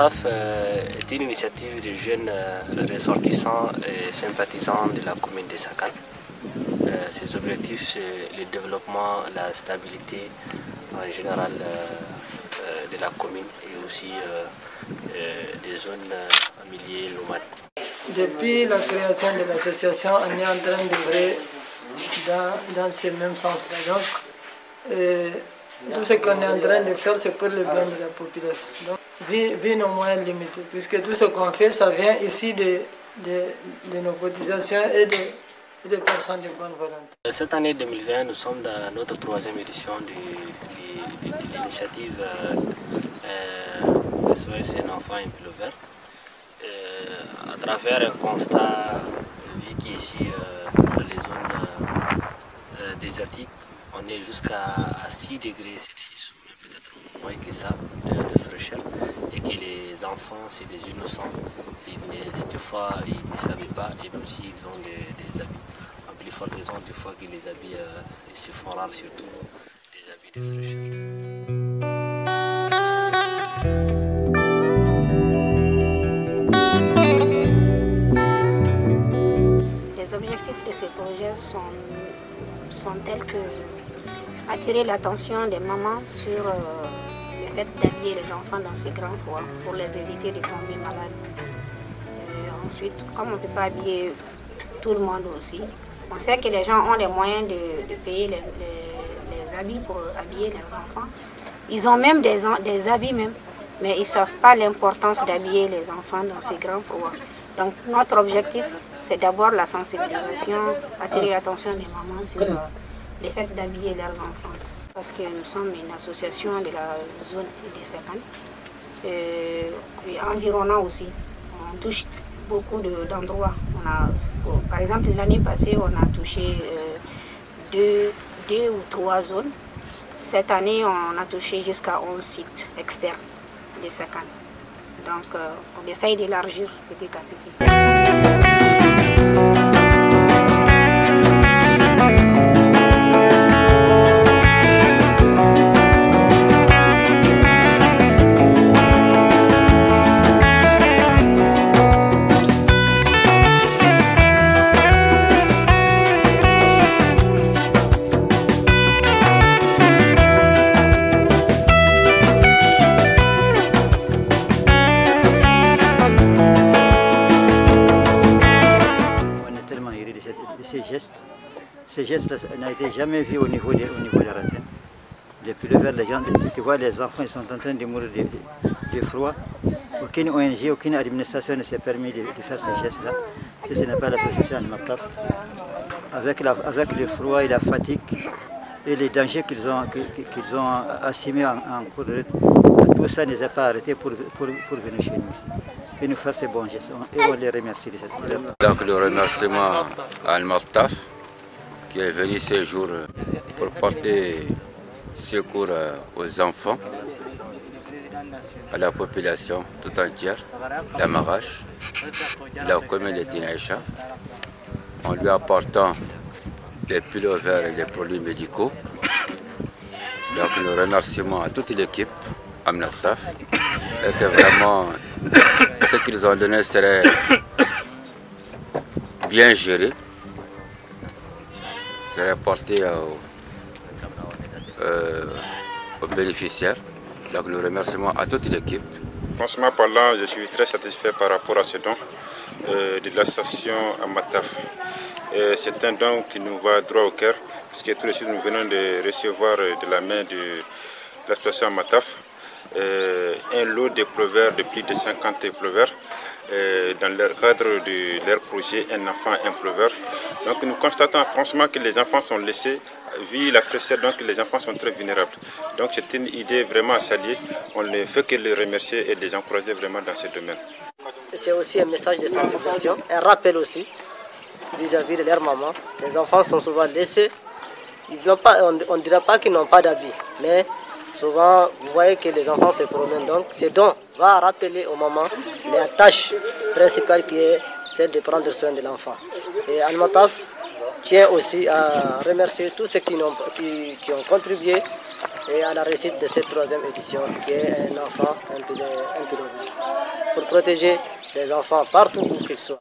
Al-Mataf est une initiative de jeunes ressortissants et sympathisants de la commune de Sakan. Ses objectifs, c'est le développement, la stabilité en général de la commune et aussi des zones en milieu nomade. Depuis la création de l'association, on est en train d'œuvrer dans ce même sens-là. Donc, tout ce qu'on est en train de faire, c'est pour le bien de la population. Donc, vu nos moyens limités, puisque tout ce qu'on fait, ça vient ici de nos cotisations et des personnes de bonne volonté. Cette année 2020, nous sommes dans notre 3e édition de l'initiative SOS Un enfant un pull vert. À travers un constat, vu qu'ici, dans les zones désertiques, on est jusqu'à 6 degrés Celsius, peut-être moins que ça, de fraîcheur, et que les enfants, c'est des innocents. Des fois, ils ne savaient pas, et même s'ils ont des habits, en plus forte raison, des fois que les habits ils se font rares, surtout des habits de fraîcheur. Les objectifs de ce projet sont tels que attirer l'attention des mamans sur le fait d'habiller les enfants dans ces grands froids pour les éviter de tomber malades. Ensuite, comme on ne peut pas habiller tout le monde aussi, on sait que les gens ont les moyens de payer les habits pour habiller leurs enfants. Ils ont même des habits même, mais ils ne savent pas l'importance d'habiller les enfants dans ces grands froids. Donc notre objectif, c'est d'abord la sensibilisation, attirer l'attention des mamans sur le fait d'habiller leurs enfants. Parce que nous sommes une association de la zone de Sakan, et environnant aussi. On touche beaucoup d'endroits. Par exemple, l'année passée, on a touché 2 ou 3 zones. Cette année, on a touché jusqu'à 11 sites externes de Sakan. Donc, on essaye d'élargir petit à petit. Ces gestes n'a été jamais vu au niveau de la Ratène. Depuis le verre, les gens, tu vois, les enfants ils sont en train de mourir de froid. Aucune ONG, aucune administration ne s'est permis de faire ces gestes-là, si ce n'est pas l'association Al-Mataf. Avec le froid et la fatigue et les dangers qu'ils ont assumés en cours de route, tout ça ne les a pas arrêtés pour venir chez nous ici et nous faire ces bons gestes. Et on les remercie de cette manière. Donc le remerciement à Al-Mataf qui est venu ce jour pour porter secours aux enfants, à la population tout entière, la Marache, la commune de Tinaïcha, en lui apportant des pulls verts et des produits médicaux. Donc le remerciement à toute l'équipe, Al-Mataf, et que vraiment ce qu'ils ont donné serait bien géré, serait porté aux bénéficiaires. Donc le remerciement à toute l'équipe. Franchement parlant, je suis très satisfait par rapport à ce don de l'association Al-Mataf. C'est un don qui nous va droit au cœur, parce que tout de suite nous venons de recevoir de la main de l'association Al-Mataf un lot de plovers, de plus de 50 plovers, dans le cadre de leur projet Un enfant, un pleuveur. Donc nous constatons franchement que les enfants sont laissés, vu la fraîcheur, donc les enfants sont très vulnérables. Donc c'est une idée vraiment à saluer, on ne fait que les remercier et les encourager vraiment dans ce domaine. C'est aussi un message de sensibilisation, un rappel aussi vis-à-vis de leur maman. Les enfants sont souvent laissés, on ne dira pas qu'ils n'ont pas d'habits, mais souvent, vous voyez que les enfants se promènent, donc ce don va rappeler aux mamans la tâche principale qui est celle de prendre soin de l'enfant. Et Al-Mataf tient aussi à remercier tous ceux qui ont contribué et à la réussite de cette 3e édition qui est un enfant, un pylovert, pour protéger les enfants partout où qu'ils soient.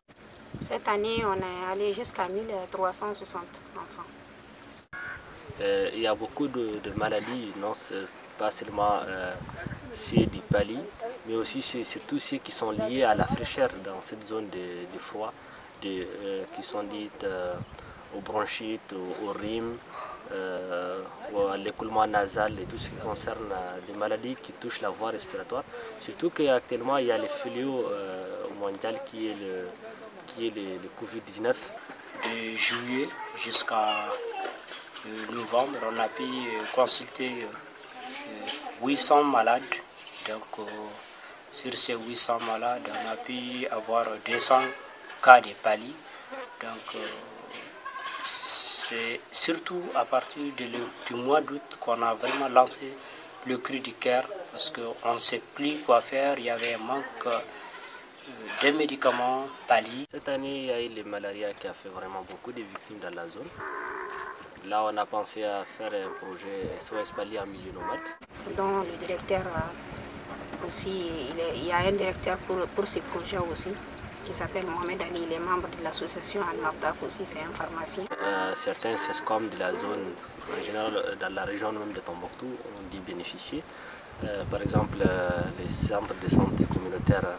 Cette année, on est allé jusqu'à 1360 enfants. Il y a beaucoup de maladies, non pas seulement ceux du pali, mais aussi surtout ceux qui sont liés à la fraîcheur dans cette zone de froid, qui sont dites aux bronchites, aux rhumes, à l'écoulement nasal et tout ce qui concerne les maladies qui touchent la voie respiratoire. Surtout qu'actuellement il y a le fléau mondial qui est le Covid-19. De juillet jusqu'à novembre, on a pu consulter 800 malades. Donc, sur ces 800 malades, on a pu avoir 200 cas de palie. Donc, c'est surtout à partir du mois d'août qu'on a vraiment lancé le cri du cœur parce qu'on ne sait plus quoi faire. Il y avait un manque de médicaments palis. Cette année, il y a eu le malaria qui a fait vraiment beaucoup de victimes dans la zone. Là, on a pensé à faire un projet SOS Pali en milieu nomade. Dont le directeur aussi, il y a un directeur pour ce projet aussi, qui s'appelle Mohamed Ali. Il est membre de l'association Al-Martaf aussi, c'est un pharmacien. Certains CESCOM de la zone, en général dans la région même de Tombouctou, ont dû bénéficier. Par exemple, les centres de santé communautaires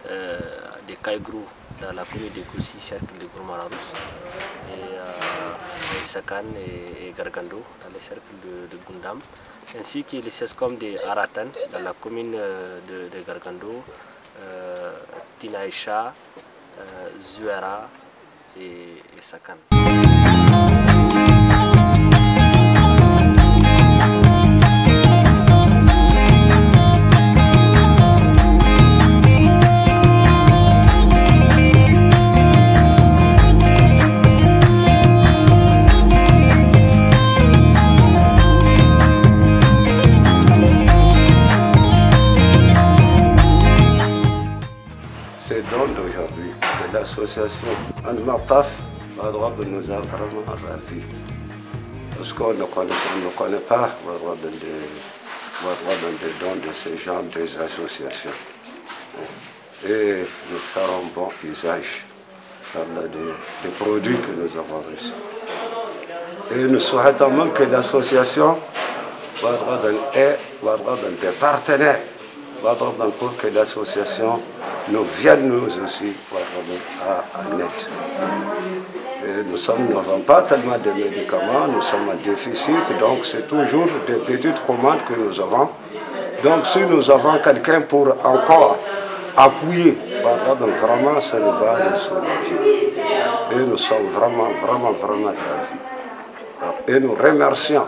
de Kaïgrou, dans la commune de Koussi, cercle de Gourmaradous, et Sakan et Gargando, dans les cercles de Gundam, ainsi que les CESCOM de Aratan, dans la commune de Gargando, Tinaïcha, Zuera et Sakan. D'aujourd'hui, de l'association Al-Martaf va droit de nous a vraiment ravis. Parce qu'on ne connaît pas le droit de dons de ce genre des associations. Et nous ferons bon usage des produits que nous avons reçus. Et nous souhaitons même que l'association va droit des partenaires, va droit pour que l'association nous viennent nous aussi à l'aide. Nous n'avons pas tellement de médicaments, nous sommes en déficit, donc c'est toujours des petites commandes que nous avons. Donc si nous avons quelqu'un pour encore appuyer, donc vraiment ça nous va nous soulager. Et nous sommes vraiment ravis. Et nous remercions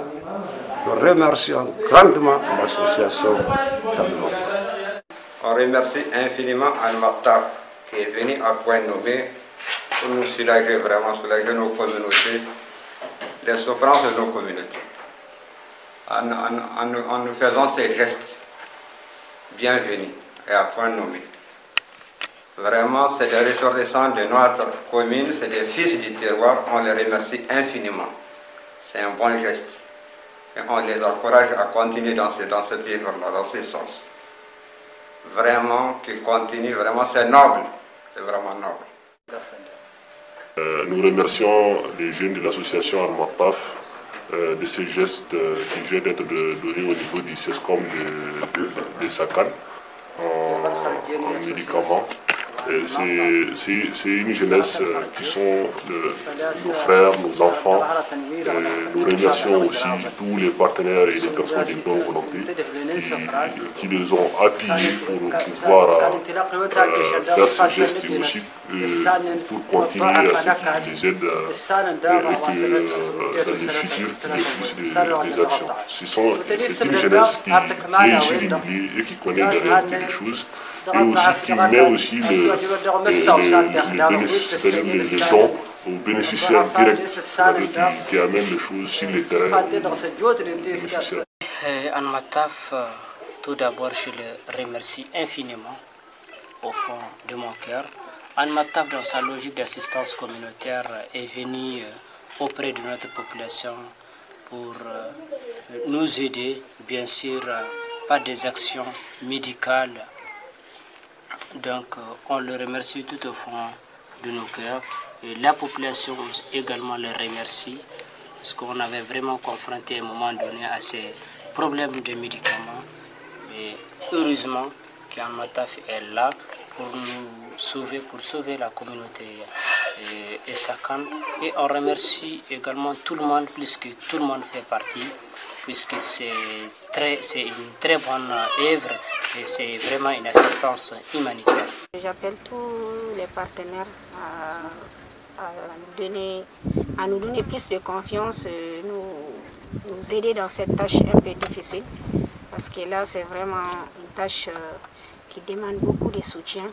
grandement l'association Al-Martaf. On remercie infiniment Al-Martaf qui est venu à point nommé pour nous soulager, vraiment soulager nos communautés, les souffrances de nos communautés. En nous faisant ces gestes, bienvenus et à point nommé. Vraiment, c'est des ressortissants de notre commune, c'est des fils du terroir, on les remercie infiniment. C'est un bon geste. Et on les encourage à continuer dans cette œuvre-là, dans ce sens. Vraiment, qu'ils continuent, vraiment, c'est noble. C'est vraiment noble. Nous remercions les jeunes de l'association Al-Martaf de ces gestes qui viennent d'être donnés au niveau du CESCOM de Sakan en médicaments. C'est une jeunesse qui sont nos frères, nos enfants. Nous remercions aussi tous les partenaires et les personnes de bonne volonté qui les ont appuyés pour pouvoir faire ces gestes et aussi pour continuer à ce type des aides et que dans le futur, il y ait plus des actions. C'est une jeunesse qui est issue du milieu et qui connaît la réalité des choses. Et aussi qui met aussi les dons aux bénéficiaires directs qui amènent les choses sur le terrain. Al-Martaf, tout d'abord, je le remercie infiniment au fond de mon cœur. Al-Martaf, dans sa logique d'assistance communautaire, est venu auprès de notre population pour nous aider, bien sûr, par des actions médicales. Donc, on le remercie tout au fond de nos cœurs. Et la population également le remercie, parce qu'on avait vraiment confronté à un moment donné à ces problèmes de médicaments. Et heureusement qu'Al Mataf est là pour nous sauver, pour sauver la communauté et Sakan. Et on remercie également tout le monde, puisque tout le monde fait partie, puisque c'est une très bonne œuvre et c'est vraiment une assistance humanitaire. J'appelle tous les partenaires à nous donner plus de confiance, nous aider dans cette tâche un peu difficile, parce que là c'est vraiment une tâche qui demande beaucoup de soutien,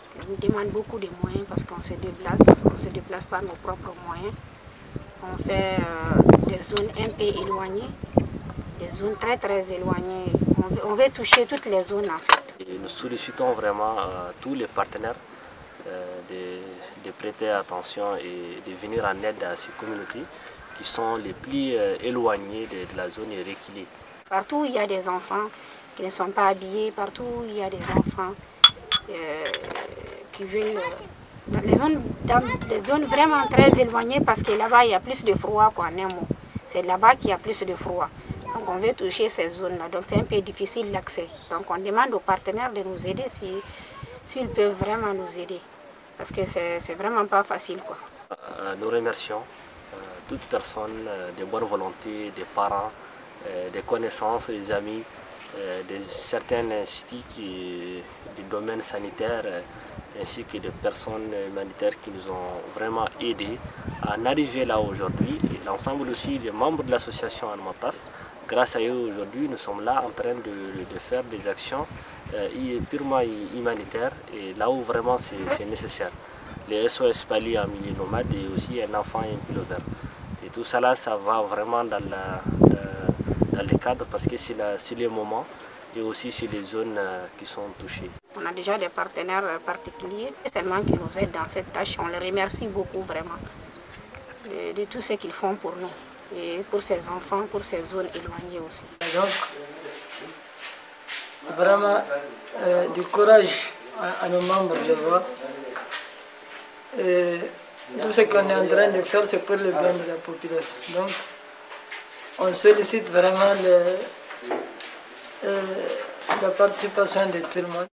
qui demande beaucoup de moyens, parce qu'on se déplace par nos propres moyens. On fait des zones un peu éloignées, des zones très éloignées. On veut toucher toutes les zones en fait. Et nous sollicitons vraiment tous les partenaires de prêter attention et de venir en aide à ces communautés qui sont les plus éloignées de la zone reculée. Partout où il y a des enfants qui ne sont pas habillés, partout où il y a des enfants qui vivent dans des zones vraiment très éloignées, parce que là-bas il y a plus de froid en un mot. C'est là-bas qu'il y a plus de froid. Donc on veut toucher ces zones-là, donc c'est un peu difficile l'accès. Donc on demande aux partenaires de nous aider s'ils peuvent vraiment nous aider, parce que c'est vraiment pas facile, quoi. Nous remercions toute personne de bonne volonté, des parents, des connaissances, des amis, de certains instituts du domaine sanitaire, ainsi que des personnes humanitaires qui nous ont vraiment aidés à en arriver là aujourd'hui. Et l'ensemble aussi des membres de l'association Al Mataf. Grâce à eux aujourd'hui, nous sommes là en train de faire des actions purement humanitaires et là où vraiment c'est nécessaire. Les SOS Pali en milieu nomade et aussi un enfant et un pullover. Et tout ça là, ça va vraiment dans les cadres, parce que c'est les moments et aussi c'est les zones qui sont touchées. On a déjà des partenaires particuliers seulement qui nous aident dans cette tâche. On les remercie beaucoup vraiment de tout ce qu'ils font pour nous. Et pour ces enfants, pour ces zones éloignées aussi. Donc, vraiment, du courage à nos membres de voir. Tout ce qu'on est en train de faire, c'est pour le bien de la population. Donc, on sollicite vraiment la participation de tout le monde.